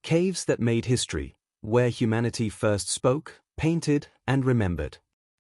Caves that made history, where humanity first spoke, painted, and remembered.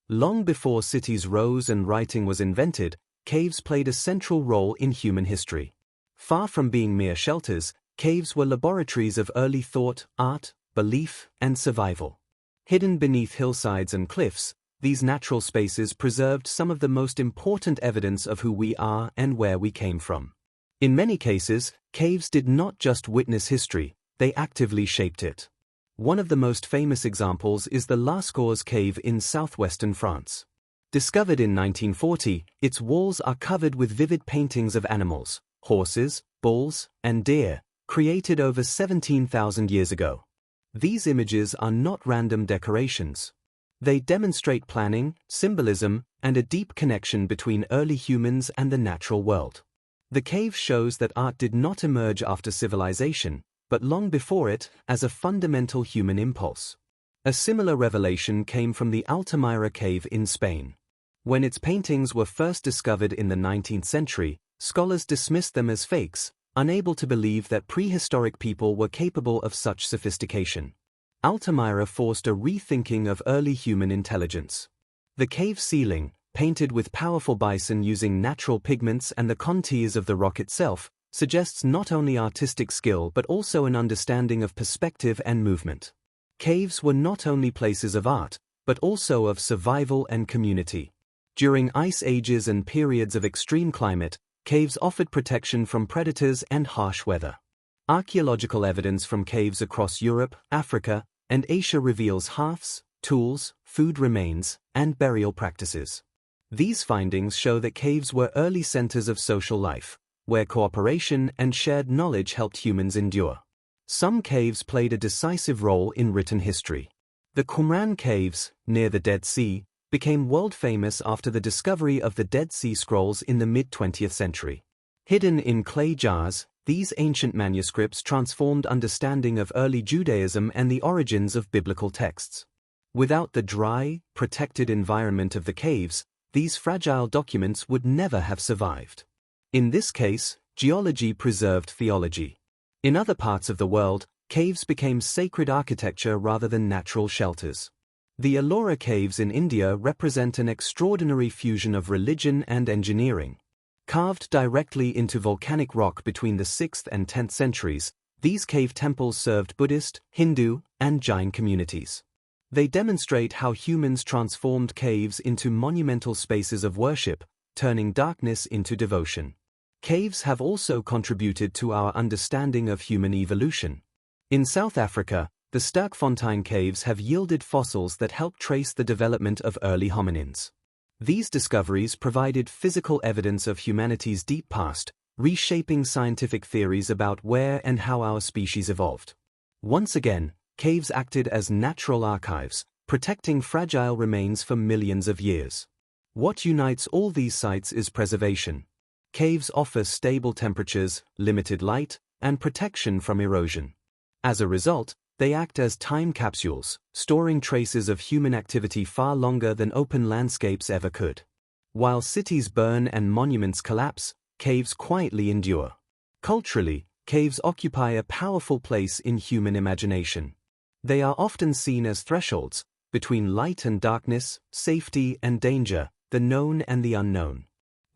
Long before cities rose and writing was invented, caves played a central role in human history. Far from being mere shelters, caves were laboratories of early thought, art, belief, and survival. Hidden beneath hillsides and cliffs, these natural spaces preserved some of the most important evidence of who we are and where we came from. In many cases, caves did not just witness history, they actively shaped it. One of the most famous examples is the Lascaux cave in southwestern France. Discovered in 1940, its walls are covered with vivid paintings of animals, horses, bulls, and deer, created over 17,000 years ago. These images are not random decorations. They demonstrate planning, symbolism, and a deep connection between early humans and the natural world. The cave shows that art did not emerge after civilization, but long before it, as a fundamental human impulse. A similar revelation came from the Altamira cave in Spain. When its paintings were first discovered in the 19th century, scholars dismissed them as fakes, unable to believe that prehistoric people were capable of such sophistication. Altamira forced a rethinking of early human intelligence. The cave ceiling, painted with powerful bison using natural pigments and the contours of the rock itself, suggests not only artistic skill but also an understanding of perspective and movement. Caves were not only places of art, but also of survival and community. During ice ages and periods of extreme climate, caves offered protection from predators and harsh weather. Archaeological evidence from caves across Europe, Africa, and Asia reveals hearths, tools, food remains, and burial practices. These findings show that caves were early centers of social life, where cooperation and shared knowledge helped humans endure. Some caves played a decisive role in written history. The Qumran caves, near the Dead Sea, became world-famous after the discovery of the Dead Sea Scrolls in the mid-20th century. Hidden in clay jars, these ancient manuscripts transformed understanding of early Judaism and the origins of biblical texts. Without the dry, protected environment of the caves, these fragile documents would never have survived. In this case, geology preserved theology. In other parts of the world, caves became sacred architecture rather than natural shelters. The Ellora caves in India represent an extraordinary fusion of religion and engineering. Carved directly into volcanic rock between the 6th and 10th centuries, these cave temples served Buddhist, Hindu, and Jain communities. They demonstrate how humans transformed caves into monumental spaces of worship, turning darkness into devotion. Caves have also contributed to our understanding of human evolution. In South Africa, the Sterkfontein caves have yielded fossils that help trace the development of early hominins. These discoveries provided physical evidence of humanity's deep past, reshaping scientific theories about where and how our species evolved. Once again, caves acted as natural archives, protecting fragile remains for millions of years. What unites all these sites is preservation. Caves offer stable temperatures, limited light, and protection from erosion. As a result, they act as time capsules, storing traces of human activity far longer than open landscapes ever could. While cities burn and monuments collapse, caves quietly endure. Culturally, caves occupy a powerful place in human imagination. They are often seen as thresholds, between light and darkness, safety and danger, the known and the unknown.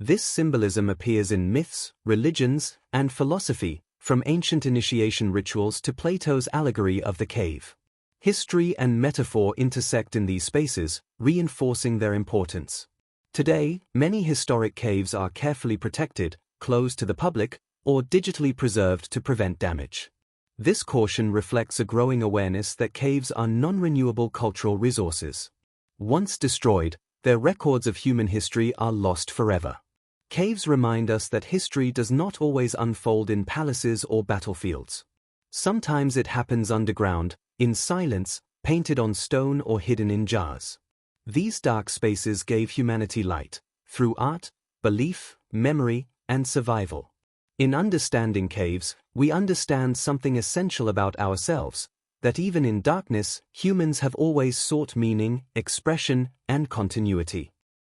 This symbolism appears in myths, religions, and philosophy, from ancient initiation rituals to Plato's allegory of the cave. History and metaphor intersect in these spaces, reinforcing their importance. Today, many historic caves are carefully protected, closed to the public, or digitally preserved to prevent damage. This caution reflects a growing awareness that caves are non-renewable cultural resources. Once destroyed, their records of human history are lost forever. Caves remind us that history does not always unfold in palaces or battlefields. Sometimes it happens underground, in silence, painted on stone or hidden in jars. These dark spaces gave humanity light, through art, belief, memory, and survival. In understanding caves, we understand something essential about ourselves, that even in darkness, humans have always sought meaning, expression, and continuity.